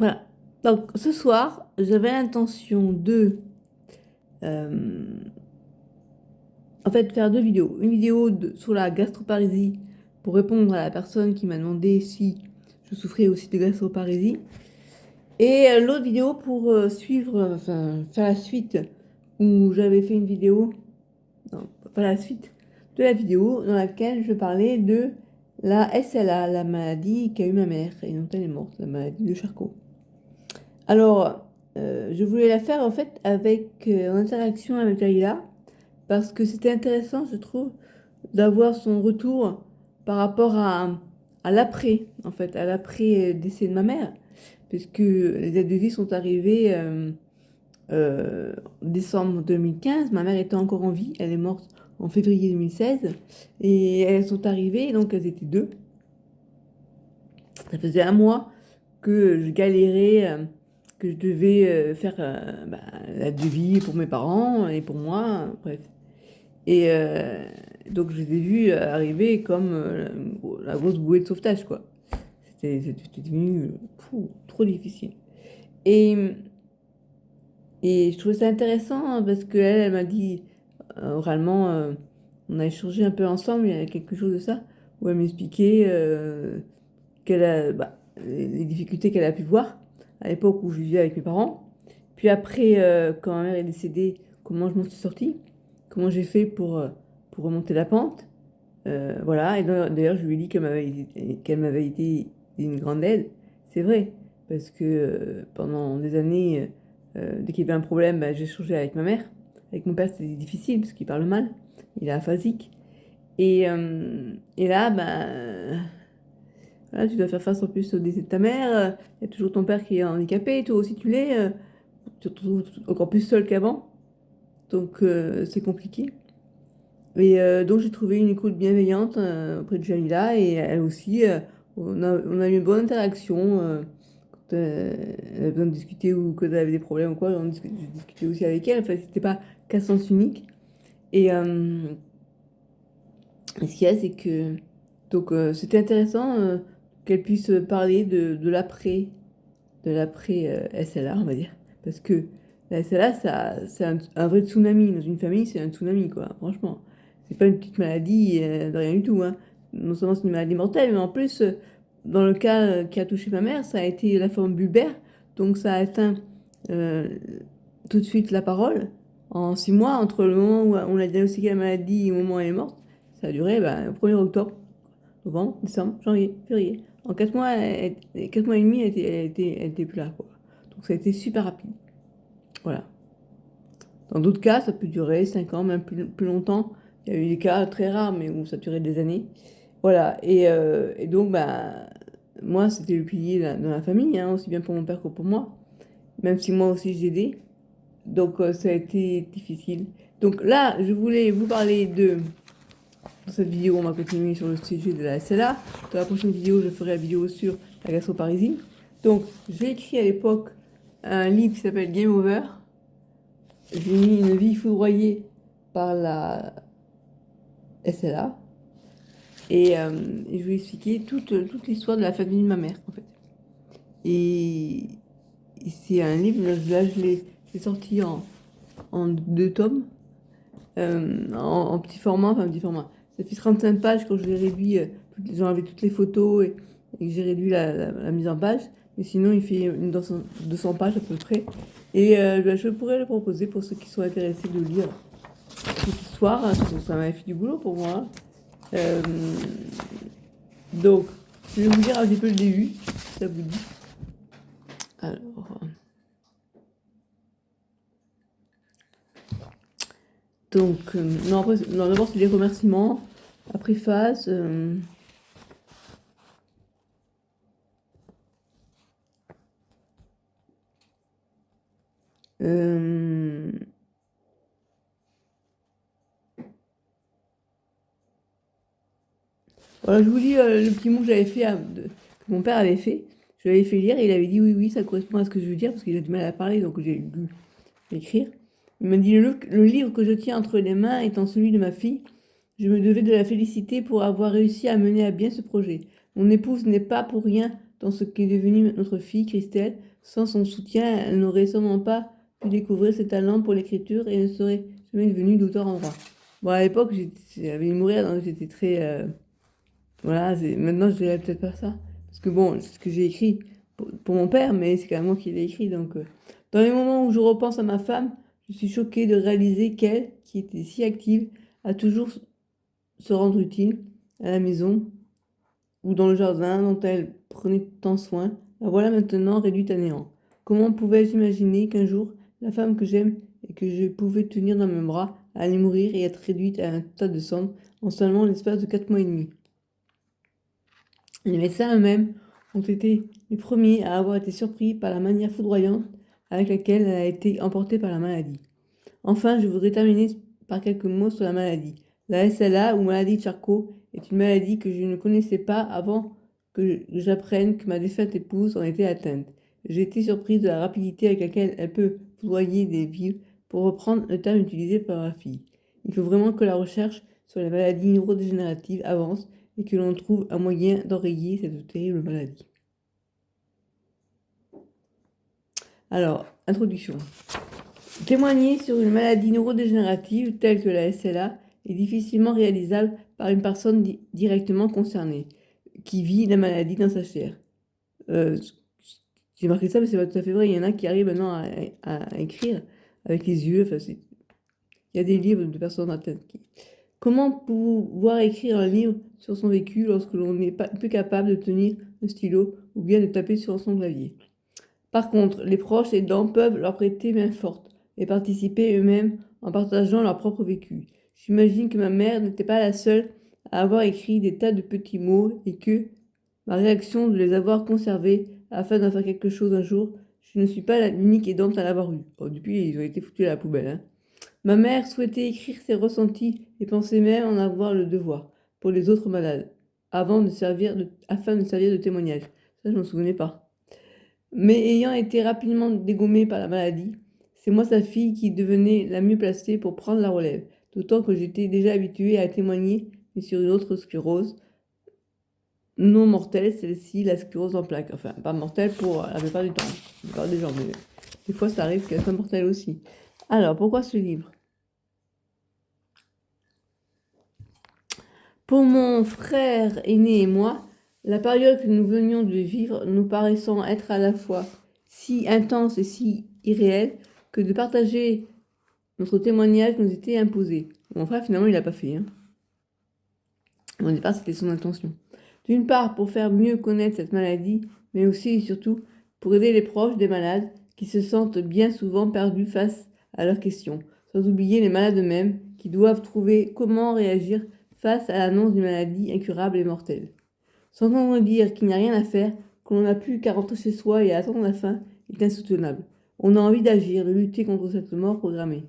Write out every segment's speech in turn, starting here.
Voilà. Donc ce soir, j'avais l'intention de euh, faire deux vidéos. Une vidéo sur la gastroparésie pour répondre à la personne qui m'a demandé si je souffrais aussi de gastroparésie. Et l'autre vidéo pour suivre, faire la suite où j'avais fait une vidéo, non, pas la suite de la vidéo dans laquelle je parlais de la SLA, la maladie qu'a eu ma mère et dont elle est morte, la maladie de Charcot. Alors, je voulais la faire en fait avec en interaction avec Laïla parce que c'était intéressant, je trouve, d'avoir son retour par rapport à l'après, en fait, à l'après décès de ma mère, puisque les aides de vie sont arrivées décembre 2015. Ma mère était encore en vie, elle est morte en février 2016, et elles sont arrivées, donc elles étaient deux. Ça faisait un mois que je galérais, que je devais faire la devis pour mes parents et pour moi, bref. Et donc je les ai vus arriver comme la grosse bouée de sauvetage, quoi. C'était devenu trop difficile. Et, et je trouvais ça intéressant hein, parce qu'elle, elle m'a dit oralement, on a échangé un peu ensemble, il y a quelque chose de ça, où elle m'expliquait les difficultés qu'elle a pu voir à l'époque où je vivais avec mes parents. Puis après, quand ma mère est décédée, comment je m'en suis sortie, comment j'ai fait pour remonter la pente. Voilà, et d'ailleurs, je lui ai dit qu'elle m'avait été une grande aide. C'est vrai, parce que pendant des années, dès qu'il y avait un problème, bah, j'ai changé avec ma mère. Avec mon père, c'était difficile parce qu'il parle mal, il est aphasique. Et là, bah, voilà, tu dois faire face en plus au décès de ta mère. Il y a toujours ton père qui est handicapé, toi aussi tu l'es. Tu te retrouves encore plus seul qu'avant. Donc c'est compliqué. Et donc j'ai trouvé une écoute bienveillante auprès de Jamila et elle aussi, on a eu une bonne interaction. Quand elle avait besoin de discuter ou quand elle avait des problèmes ou quoi, j'ai discuté aussi avec elle. Enfin, c'était pas qu'à sens unique. Et ce qu'il y a, c'est que donc c'était intéressant qu'elle puisse parler de l'après SLA, on va dire. Parce que la SLA, c'est un vrai tsunami. Dans une famille, c'est un tsunami, quoi, franchement. C'est pas une petite maladie de rien du tout, hein. Non seulement c'est une maladie mortelle, mais en plus, dans le cas qui a touché ma mère, ça a été la forme bulbaire. Donc ça a atteint euh, tout de suite la parole. En 6 mois, entre le moment où on a diagnostiqué la maladie et au moment où elle est morte, ça a duré le 1er octobre, novembre, décembre, janvier, février. En 4 mois, 4 mois et demi, elle était plus là, quoi. Donc ça a été super rapide. Voilà. Dans d'autres cas, ça peut durer 5 ans, même plus longtemps. Il y a eu des cas très rares, mais où ça durait des années. Voilà. Et donc, bah, moi, c'était le pilier de la famille, hein, aussi bien pour mon père que pour moi. Même si moi aussi j'ai aidé. Donc ça a été difficile. Donc là, je voulais vous parler dans cette vidéo, on va continuer sur le sujet de la SLA. Dans la prochaine vidéo, je ferai la vidéo sur la gastroparésie. Donc, j'ai écrit à l'époque un livre qui s'appelle Game Over. J'ai mis une vie foudroyée par la SLA. Et je vais expliquer toute l'histoire de la famille de ma mère, en fait. Et, et c'est un livre, là, j'ai sorti en 2 tomes, en petit format, enfin petit format. Ça fait 35 pages quand je l'ai réduit, j'ai enlevé toutes les photos et que j'ai réduit la mise en page. Mais sinon, il fait 200 pages à peu près. Et je pourrais le proposer pour ceux qui sont intéressés de lire cette histoire, hein, parce que ça m'a fait du boulot pour moi. Euh, donc, je vais vous lire un petit peu le début, si ça vous dit. Alors, donc, non, après, non, d'abord, c'est les remerciements, la préface. Euh, voilà, je vous lis le petit mot que j'avais fait, que mon père avait fait. Je l'avais fait lire et il avait dit oui, oui, ça correspond à ce que je veux dire parce qu'il a du mal à parler, donc j'ai dû l'écrire. Il m'a dit le livre que je tiens entre les mains étant celui de ma fille, je me devais de la féliciter pour avoir réussi à mener à bien ce projet. Mon épouse n'est pas pour rien dans ce qu'est devenue notre fille Christelle. Sans son soutien, elle n'aurait sûrement pas pu découvrir ses talents pour l'écriture et ne serait jamais devenue docteur en droit. Bon, à l'époque, j'avais mourir, donc j'étais très... voilà, maintenant je dirais peut-être pas ça. Parce que bon, c'est ce que j'ai écrit pour mon père, mais c'est quand même moi qui l'ai écrit. Donc, dans les moments où je repense à ma femme, je suis choquée de réaliser qu'elle, qui était si active, a toujours se rendre utile à la maison ou dans le jardin dont elle prenait tant soin. La voilà maintenant réduite à néant. Comment pouvais-je imaginer qu'un jour, la femme que j'aime et que je pouvais tenir dans mes bras allait mourir et être réduite à un tas de cendres en seulement l'espace de 4 mois et demi? Les médecins eux-mêmes ont été les premiers à avoir été surpris par la manière foudroyante avec laquelle elle a été emportée par la maladie. Enfin, je voudrais terminer par quelques mots sur la maladie. La SLA ou maladie de Charcot est une maladie que je ne connaissais pas avant que j'apprenne que ma défunte épouse en était atteinte. J'ai été surprise de la rapidité avec laquelle elle peut foudroyer des villes, pour reprendre le terme utilisé par ma fille. Il faut vraiment que la recherche sur les maladies neurodégénératives avance et que l'on trouve un moyen d'enrayer cette terrible maladie. Alors, introduction. Témoigner sur une maladie neurodégénérative telle que la SLA est difficilement réalisable par une personne directement concernée, qui vit la maladie dans sa chair. J'ai marqué ça, mais c'est pas tout à fait vrai. Il y en a qui arrivent maintenant à écrire avec les yeux. Enfin, il y a des livres de personnes atteintes. Comment pouvoir écrire un livre sur son vécu lorsque l'on n'est pas plus capable de tenir un stylo ou bien de taper sur son clavier? Par contre, les proches aidants peuvent leur prêter main forte et participer eux-mêmes en partageant leur propre vécu. J'imagine que ma mère n'était pas la seule à avoir écrit des tas de petits mots et que ma réaction de les avoir conservés afin d'en faire quelque chose un jour, je ne suis pas l'unique aidante à l'avoir eu. Oh, depuis, ils ont été foutus à la poubelle, hein. Ma mère souhaitait écrire ses ressentis et pensait même en avoir le devoir pour les autres malades, afin de servir de témoignage. Ça, je m'en souvenais pas. Mais ayant été rapidement dégommée par la maladie, c'est moi, sa fille, qui devenait la mieux placée pour prendre la relève, d'autant que j'étais déjà habituée à témoigner, mais sur une autre sclérose, non mortelle, celle-ci, la sclérose en plaques. Enfin, pas mortelle pour la plupart du temps, la plupart des gens, mais des fois ça arrive qu'elle soit mortelle aussi. Alors, pourquoi ce livre? Pour mon frère aîné et moi, la période que nous venions de vivre nous paraissant être à la fois si intense et si irréelle que de partager notre témoignage nous était imposé. Mon frère, finalement, il l'a pas fait, hein. Au départ, c'était son intention. D'une part, pour faire mieux connaître cette maladie, mais aussi et surtout pour aider les proches des malades qui se sentent bien souvent perdus face à leurs questions, sans oublier les malades eux-mêmes qui doivent trouver comment réagir face à l'annonce d'une maladie incurable et mortelle. S'entendre dire qu'il n'y a rien à faire, qu'on n'a plus qu'à rentrer chez soi et à attendre la fin, est insoutenable. On a envie d'agir, de lutter contre cette mort programmée.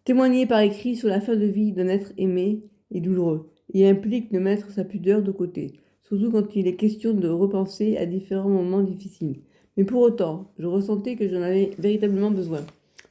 Témoigner par écrit sur la fin de vie d'un être aimé est douloureux et implique de mettre sa pudeur de côté, surtout quand il est question de repenser à différents moments difficiles. Mais pour autant, je ressentais que j'en avais véritablement besoin,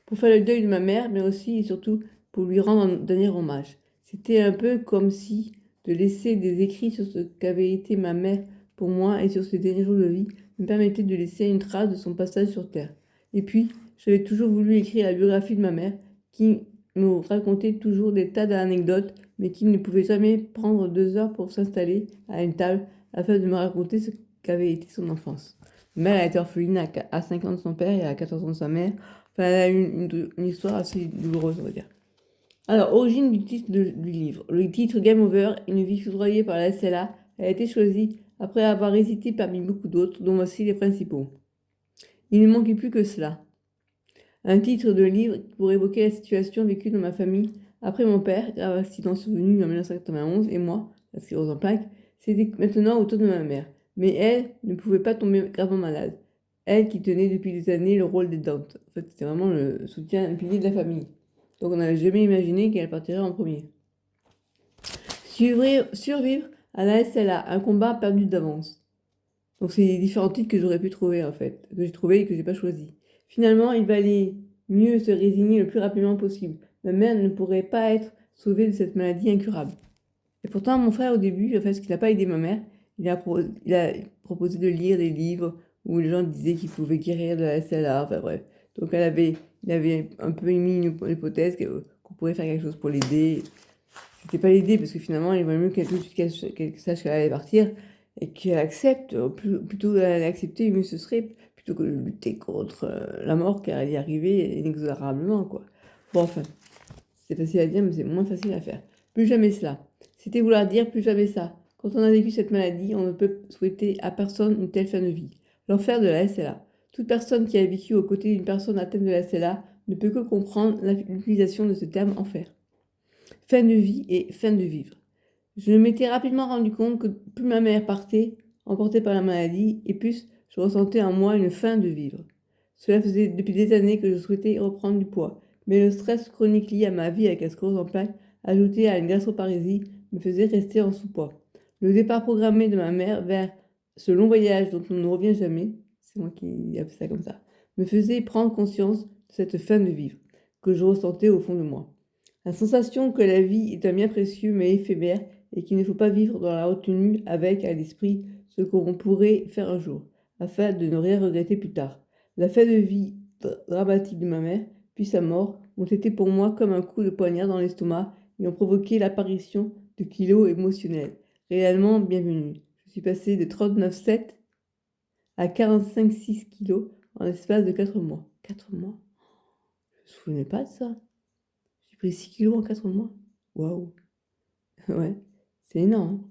pour faire le deuil de ma mère, mais aussi et surtout pour lui rendre un dernier hommage. C'était un peu comme si de laisser des écrits sur ce qu'avait été ma mère pour moi et sur ses derniers jours de vie me permettait de laisser une trace de son passage sur Terre. Et puis, j'avais toujours voulu écrire la biographie de ma mère, qui nous racontait toujours des tas d'anecdotes, mais qui ne pouvait jamais prendre 2 heures pour s'installer à une table afin de me raconter ce qu'avait été son enfance. Ma mère a été orpheline à 5 ans de son père et à 14 ans de sa mère. Enfin, elle a eu une histoire assez douloureuse, on va dire. Alors, origine du titre du livre. Le titre Game Over, une vie foudroyée par la SLA, a été choisi après avoir hésité parmi beaucoup d'autres, dont voici les principaux. Il ne manquait plus que cela. Un titre de livre pour évoquer la situation vécue dans ma famille après mon père, grave accident survenu en 1991, et moi, la sclérose en plaques, c'était maintenant au tour de ma mère. Mais elle ne pouvait pas tomber gravement malade. Elle qui tenait depuis des années le rôle d'aidante. En fait, c'était vraiment le soutien, le pilier de la famille. Donc on n'avait jamais imaginé qu'elle partirait en premier. Survivre à la SLA, un combat perdu d'avance. Donc c'est les différents titres que j'aurais pu trouver en fait, que j'ai trouvé et que j'ai pas choisi. Finalement, il valait mieux se résigner le plus rapidement possible. Ma mère ne pourrait pas être sauvée de cette maladie incurable. Et pourtant, mon frère au début, en fait, ce qu'il n'a pas aidé ma mère, il a proposé de lire des livres où les gens disaient qu'ils pouvaient guérir de la SLA, enfin bref. Donc il avait un peu émis une hypothèse qu'on pourrait faire quelque chose pour l'aider. C'était pas l'aider parce que finalement il valait mieux qu'elle sache qu'elle allait partir et qu'elle accepte, plutôt qu'elle accepter, mieux ce serait, plutôt que de lutter contre la mort, car elle y arrivait inexorablement, quoi. Bon, enfin, c'est facile à dire, mais c'est moins facile à faire. Plus jamais cela. C'était vouloir dire plus jamais ça. Quand on a vécu cette maladie, on ne peut souhaiter à personne une telle fin de vie. L'enfer de la SLA. Toute personne qui a vécu aux côtés d'une personne atteinte de la SLA ne peut que comprendre l'utilisation de ce terme enfer. Fin de vie et fin de vivre. Je m'étais rapidement rendu compte que plus ma mère partait, emportée par la maladie, et plus je ressentais en moi une fin de vivre. Cela faisait depuis des années que je souhaitais reprendre du poids, mais le stress chronique lié à ma vie avec la sclérose en plaques, ajouté à une gastroparésie, me faisait rester en sous-poids. Le départ programmé de ma mère vers ce long voyage dont on ne revient jamais, c'est moi qui ai fait ça comme ça, me faisait prendre conscience de cette fin de vivre que je ressentais au fond de moi. La sensation que la vie est un bien précieux mais éphémère et qu'il ne faut pas vivre dans la retenue avec à l'esprit ce qu'on pourrait faire un jour, afin de ne rien regretter plus tard. La fin de vie dramatique de ma mère, puis sa mort, ont été pour moi comme un coup de poignard dans l'estomac et ont provoqué l'apparition de kilos émotionnels, réellement bienvenus. Je suis passée de 39,7 à 45,6 kilos en l'espace de 4 mois. 4 mois? Je me souvenais pas de ça. J'ai pris 6 kilos en 4 mois. Waouh! Ouais, c'est énorme.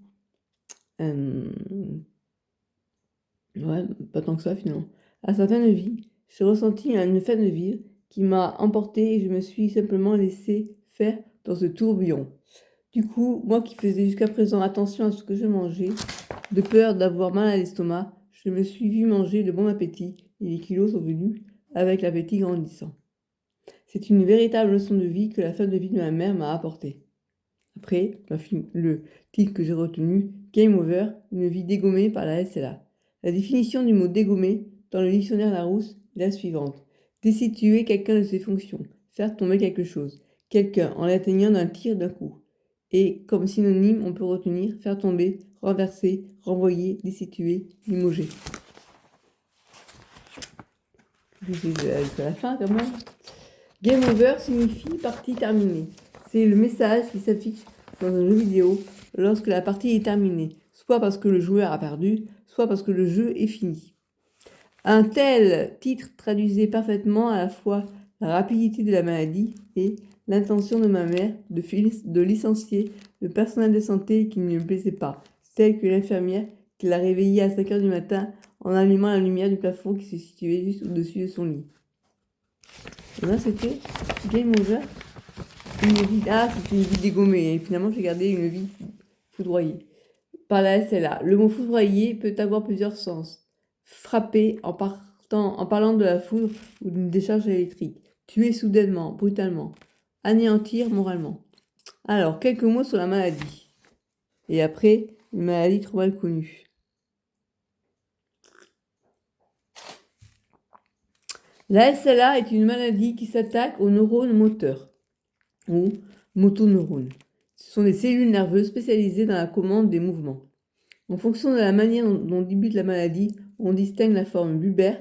Ouais, pas tant que ça finalement. À sa fin de vie, j'ai ressenti une fin de vivre qui m'a emporté et je me suis simplement laissé faire dans ce tourbillon. Du coup, moi qui faisais jusqu'à présent attention à ce que je mangeais, de peur d'avoir mal à l'estomac, je me suis vu manger de bon appétit et les kilos sont venus avec l'appétit grandissant. C'est une véritable leçon de vie que la fin de vie de ma mère m'a apportée. Après, le titre que j'ai retenu, Game Over, une vie dégommée par la SLA. La définition du mot dégommer dans le dictionnaire Larousse est la suivante. Destituer quelqu'un de ses fonctions, faire tomber quelque chose, quelqu'un en l'atteignant d'un tir d'un coup. Et comme synonyme, on peut retenir faire tomber, renverser, renvoyer, destituer, limoger. C'est la fin quand même. Game over signifie partie terminée. C'est le message qui s'affiche dans un jeu vidéo lorsque la partie est terminée, soit parce que le joueur a perdu, soit parce que le jeu est fini. Un tel titre traduisait parfaitement à la fois la rapidité de la maladie et l'intention de ma mère de licencier le personnel de santé qui ne lui plaisait pas, tel que l'infirmière qui l'a réveillée à 5 heures du matin en allumant la lumière du plafond qui se situait juste au-dessus de son lit. Et là, c'était Game Over. C'est une vie dégommée. Et finalement, j'ai gardé une vie foudroyée. Par la SLA. Le mot foudroyer peut avoir plusieurs sens. Frapper en parlant de la foudre ou d'une décharge électrique. Tuer soudainement, brutalement. Anéantir moralement. Alors, quelques mots sur la maladie. Et après, une maladie trop mal connue. La SLA est une maladie qui s'attaque aux neurones moteurs, ou motoneurones. Ce sont des cellules nerveuses spécialisées dans la commande des mouvements. En fonction de la manière dont débute la maladie, on distingue la forme bulbaire,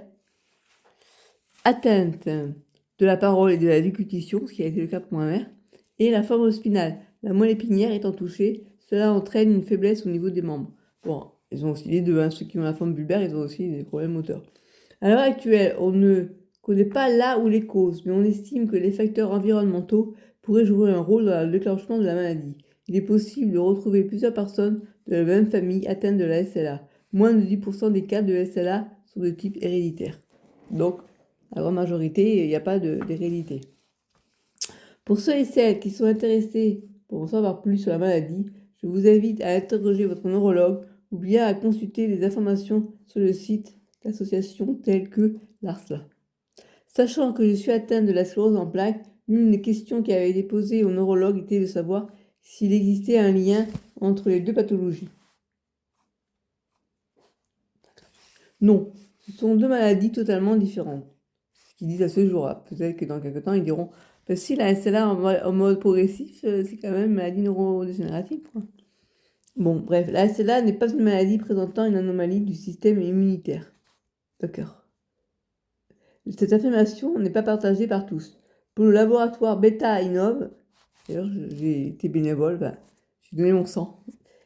atteinte de la parole et de la déglutition, ce qui a été le cas pour ma mère, et la forme spinale. La moelle épinière étant touchée, cela entraîne une faiblesse au niveau des membres. Bon, ils ont aussi les deux, hein. Ceux qui ont la forme bulbaire, ils ont aussi des problèmes moteurs. À l'heure actuelle, on ne connaît pas là où les causes, mais on estime que les facteurs environnementaux pourraient jouer un rôle dans le déclenchement de la maladie. Il est possible de retrouver plusieurs personnes de la même famille atteintes de la SLA. Moins de 10% des cas de SLA sont de type héréditaire. Donc, la grande majorité, il n'y a pas d'hérédité. Pour ceux et celles qui sont intéressés pour en savoir plus sur la maladie, je vous invite à interroger votre neurologue ou bien à consulter les informations sur le site d'associations telles que l'ARSLA. Sachant que je suis atteinte de la sclérose en plaques, l'une des questions qui avait été posée au neurologue était de savoir s'il existait un lien entre les deux pathologies. Non, ce sont deux maladies totalement différentes. Ce qu'ils disent à ce jour-là. Peut-être que dans quelques temps, ils diront si la SLA en mode progressif, c'est quand même une maladie neurodégénérative, quoi. Bon, bref, la SLA n'est pas une maladie présentant une anomalie du système immunitaire. D'accord. Cette affirmation n'est pas partagée par tous. Pour le laboratoire Beta Innov, d'ailleurs j'ai été bénévole, j'ai donné mon sang,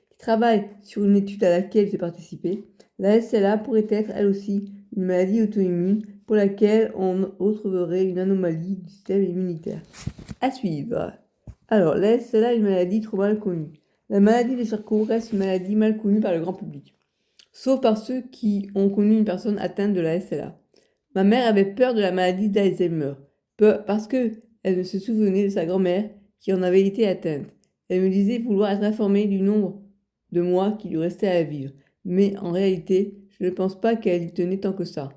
qui travaille sur une étude à laquelle j'ai participé, la SLA pourrait être elle aussi une maladie auto-immune pour laquelle on retrouverait une anomalie du système immunitaire. À suivre. Alors, la SLA est une maladie trop mal connue. La maladie de Charcot reste une maladie mal connue par le grand public, sauf par ceux qui ont connu une personne atteinte de la SLA. Ma mère avait peur de la maladie d'Alzheimer, parce qu'elle ne se souvenait de sa grand-mère qui en avait été atteinte. Elle me disait vouloir être informée du nombre de mois qui lui restait à vivre, mais en réalité, je ne pense pas qu'elle y tenait tant que ça.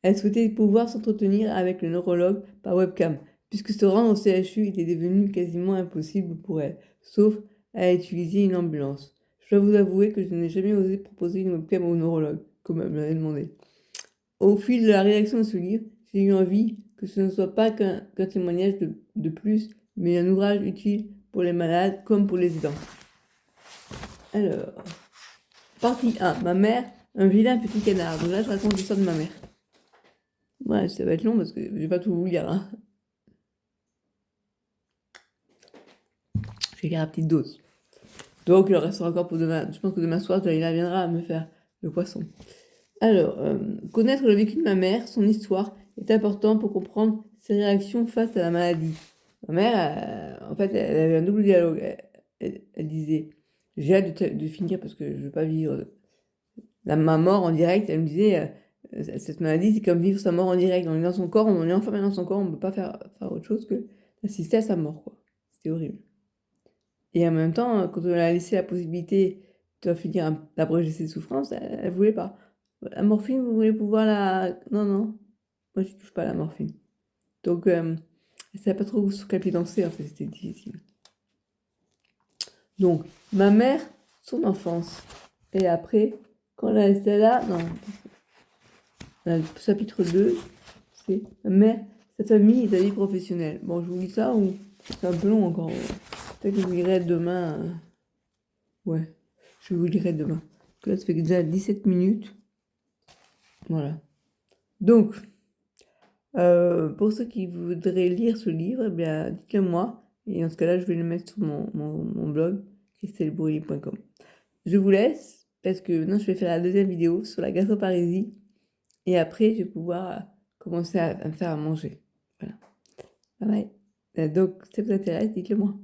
Elle souhaitait pouvoir s'entretenir avec le neurologue par webcam, puisque se rendre au CHU était devenu quasiment impossible pour elle, sauf à utiliser une ambulance. Je dois vous avouer que je n'ai jamais osé proposer une webcam au neurologue, comme elle me l'avait demandé. Au fil de la rédaction de ce livre, j'ai eu envie que ce ne soit pas qu'un témoignage de plus, mais un ouvrage utile pour les malades comme pour les aidants. Alors, partie 1. Ma mère, un vilain petit canard. Donc là, je raconte l'histoire de ma mère. Ouais, ça va être long parce que je vais pas tout vous lire. Hein. Je vais lire à petite dose. Donc, il en restera encore pour demain. Je pense que demain soir, Dalila viendra me faire le poisson. Alors, connaître le vécu de ma mère, son histoire, est important pour comprendre ses réactions face à la maladie. Ma mère, en fait, elle avait un double dialogue. Elle disait, j'ai hâte de finir parce que je ne veux pas vivre ma mort en direct. Elle me disait, cette maladie, c'est comme vivre sa mort en direct. On est dans son corps, on est enfermé dans son corps, on ne peut pas faire autre chose que d'assister à sa mort, quoi. C'était horrible. Et en même temps, quand on lui a laissé la possibilité de finir d'abréger ses souffrances, elle ne voulait pas. La morphine, vous voulez pouvoir la... Non, non, moi je touche pas à la morphine. Donc, elle ne savait pas trop sur quel pied danser, en fait, c'était difficile. Donc, ma mère, son enfance. Et après, quand elle était là, non, le chapitre 2, c'est ma mère, sa famille et sa vie professionnelle. Bon, je vous lis ça ou c'est un peu long encore. Peut-être que je vous lirai demain. Ouais, je vous lirai demain. Donc là, ça fait déjà 17 minutes. Voilà. Donc, pour ceux qui voudraient lire ce livre, eh bien, dites-le moi. Et dans ce cas-là, je vais le mettre sur mon blog, christelbourrier.com. Je vous laisse, parce que maintenant, je vais faire la deuxième vidéo sur la gastroparésie. Et après, je vais pouvoir commencer à me faire à manger. Voilà. Bye bye. Donc, si ça vous intéresse, dites-le moi.